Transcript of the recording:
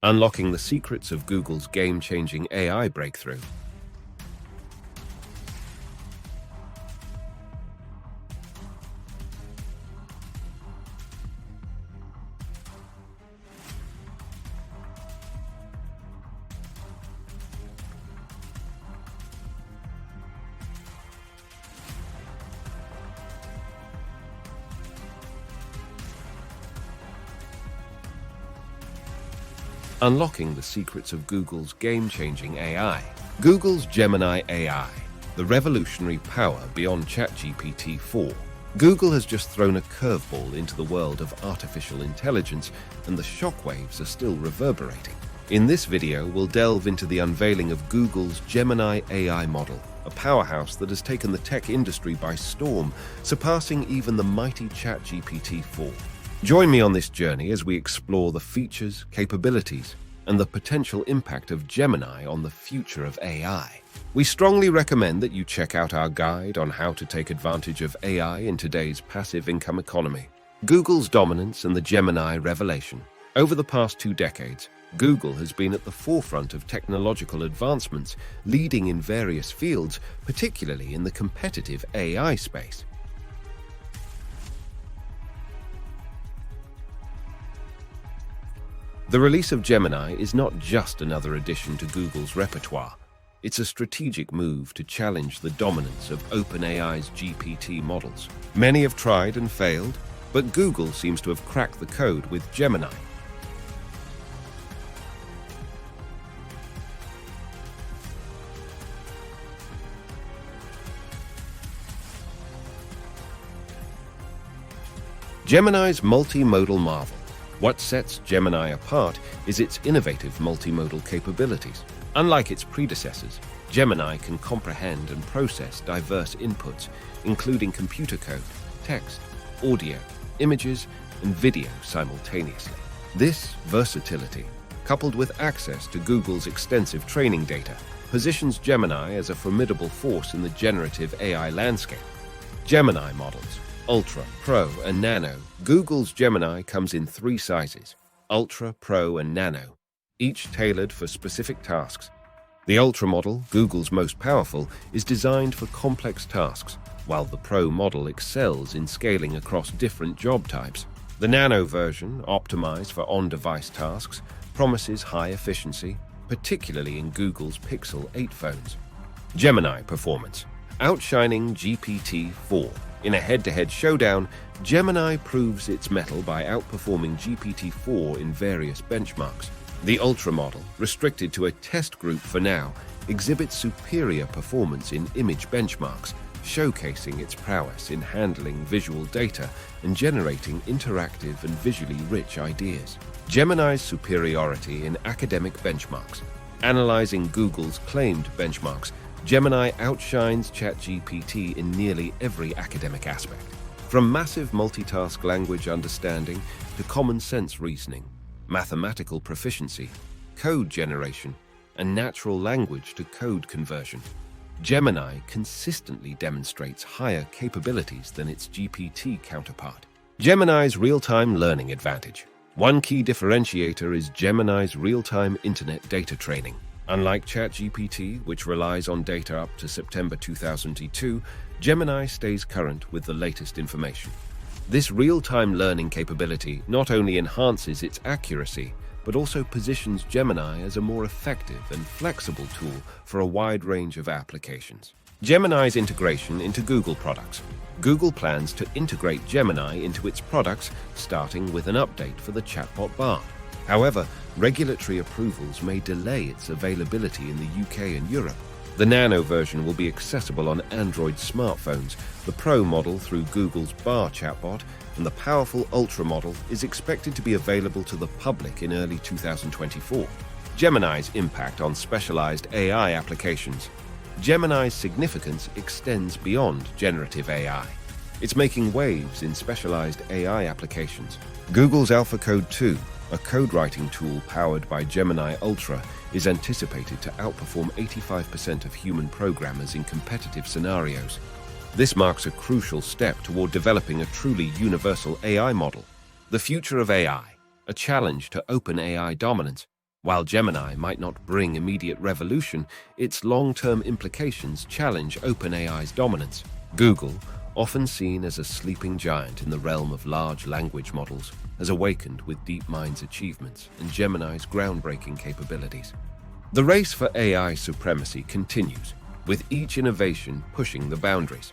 Unlocking the secrets of Google's game-changing AI breakthrough. Unlocking the secrets of Google's game-changing AI. Google's Gemini AI, the revolutionary power beyond ChatGPT-4. Google has just thrown a curveball into the world of artificial intelligence, and the shockwaves are still reverberating. In this video, we'll delve into the unveiling of Google's Gemini AI model, a powerhouse that has taken the tech industry by storm, surpassing even the mighty ChatGPT-4. Join me on this journey as we explore the features, capabilities, and the potential impact of Gemini on the future of AI. We strongly recommend that you check out our guide on how to take advantage of AI in today's passive income economy. Google's dominance and the Gemini revelation. Over the past 2 decades, Google has been at the forefront of technological advancements, leading in various fields, particularly in the competitive AI space. The release of Gemini is not just another addition to Google's repertoire. It's a strategic move to challenge the dominance of OpenAI's GPT models. Many have tried and failed, but Google seems to have cracked the code with Gemini. Gemini's multimodal marvel. What sets Gemini apart is its innovative multimodal capabilities. Unlike its predecessors, Gemini can comprehend and process diverse inputs, including computer code, text, audio, images, and video simultaneously. This versatility, coupled with access to Google's extensive training data, positions Gemini as a formidable force in the generative AI landscape. Gemini models. Ultra, Pro, and Nano. Google's Gemini comes in 3 sizes: Ultra, Pro, and Nano, each tailored for specific tasks. The Ultra model, Google's most powerful, is designed for complex tasks, while the Pro model excels in scaling across different job types. The Nano version, optimized for on-device tasks, promises high efficiency, particularly in Google's Pixel 8 phones. Gemini performance. Outshining GPT-4. In a head-to-head showdown, Gemini proves its mettle by outperforming GPT-4 in various benchmarks. The Ultra model, restricted to a test group for now, exhibits superior performance in image benchmarks, showcasing its prowess in handling visual data and generating interactive and visually rich ideas. Gemini's superiority in academic benchmarks. Analyzing Google's claimed benchmarks, Gemini outshines ChatGPT in nearly every academic aspect. From massive multitask language understanding to common sense reasoning, mathematical proficiency, code generation, and natural language to code conversion, Gemini consistently demonstrates higher capabilities than its GPT counterpart. Gemini's real-time learning advantage. One key differentiator is Gemini's real-time internet data training. Unlike ChatGPT, which relies on data up to September 2002, Gemini stays current with the latest information. This real-time learning capability not only enhances its accuracy, but also positions Gemini as a more effective and flexible tool for a wide range of applications. Gemini's integration into Google products. Google plans to integrate Gemini into its products, starting with an update for the chatbot Bard. However, regulatory approvals may delay its availability in the UK and Europe. The Nano version will be accessible on Android smartphones, the Pro model through Google's Bard chatbot, and the powerful Ultra model is expected to be available to the public in early 2024. Gemini's impact on specialized AI applications. Gemini's significance extends beyond generative AI. It's making waves in specialized AI applications. Google's AlphaCode 2, a code-writing tool powered by Gemini Ultra, is anticipated to outperform 85% of human programmers in competitive scenarios. This marks a crucial step toward developing a truly universal AI model. The future of AI, a challenge to OpenAI dominance. While Gemini might not bring immediate revolution, its long-term implications challenge OpenAI's dominance. Google, often seen as a sleeping giant in the realm of large language models, has awakened with DeepMind's achievements and Gemini's groundbreaking capabilities. The race for AI supremacy continues, with each innovation pushing the boundaries.